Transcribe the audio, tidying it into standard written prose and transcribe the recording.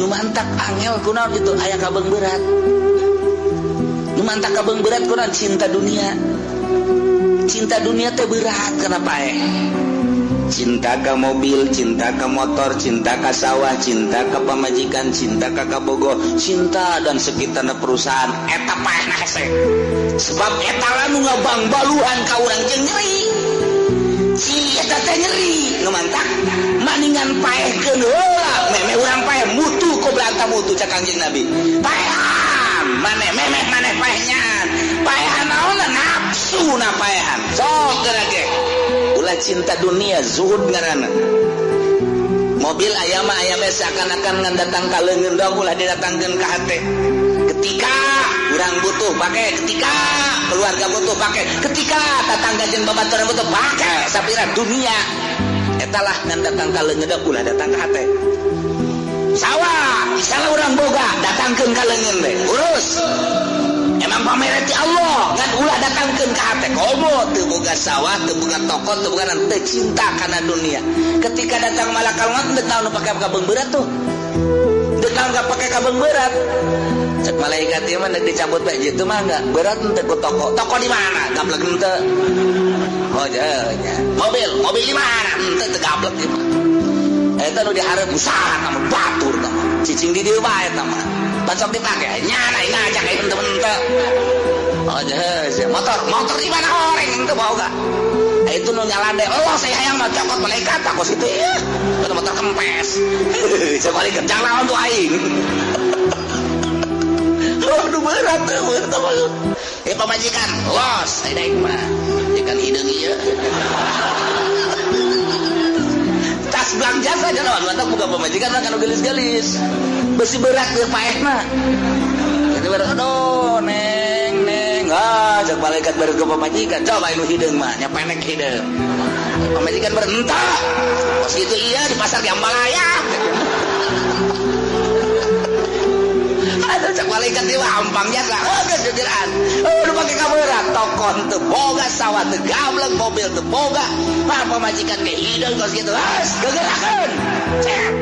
mantak angel kunaon itu aya kabeng berat. Nu mantak kabeng berat kunaon cinta dunia. Cinta dunia teh berat kenapa cinta ke mobil, cinta ke motor, cinta ke sawah, cinta ke pamajikan, cinta ke kabogoh, cinta dan sekitarnya perusahaan eta paehna hese. Sebab eta anu ngabang baluhan ka urang jeung nyeri. Si eta teh nyeri nu mantak maningan paehkeun heula meme urang paeh mutu ku belanta mutu cak Kangjeng Nabi. Paehan maneh memeh maneh paehnya. Paehan naonna nafsu na paehan. Sok geurage. Ulah cinta dunia zuhud ngaranna. Mobil aya mah aya mah seakan-akan ngan datang ka leungeun dong ulah didatangkeun ka hate. Ketika urang butuh pake, ketika keluarga butuh pake, ketika tetangga jeung babaturan butuh pake sapira dunia. Eta lah ngan datang ka leungeun ulah datang ka hate. Sawah, misalnya urang boga datangkeun ka leungeun teh. Urus. Emang pamere ti Allah ngan ulah datangkeun ka hate. Komo teu boga sawah, teu boga toko, teu boga teu cinta kana dunia. Ketika datang malakal maut teu tahu nu pake kabeng berat tuh. Teu tahu enggak pake kabeng berat. Cek malaikat ieu mah dicabut bae jitu mah enggak berat teu ku toko. Toko di mana? Gablek henteu. Oh nya. Mobil di mana? Henteu teu gablek ieu mah. Eta nu dihareup usaha mah batur tah. Cicing di dieu bae tah mah. Pasok dipake nyana ngajak ka henteu-henteu. Oh nya. Motor di mana horeng henteu boga. Itu nu nyalande Allah saya hayang mah cokot malaikat takos itu ya. Eta motor kempes. Sekali kerjang lawan tuh aing. Aduh berat tuh. Pamajikan los aing mah. Ikan hideung ieu. Tas belanja saja lawan mantap buka pamajikan mah kana gelis-gelis. Besi berat teu paehna. Jadi berat aduh neng. Cek malaikat baru ke pamajikan. Coba anu hideung mah nya penek hideung. Pamajikan berentah. Pas itu iya di pasar Jambalaya. Aduh cek malaikat ieu ampang jasa. Geus udah pake kamera tokon teu boga sawah teu gablek mobil teu boga. Pamajikan ge hideung kos kitu. Geugerakeun. Cek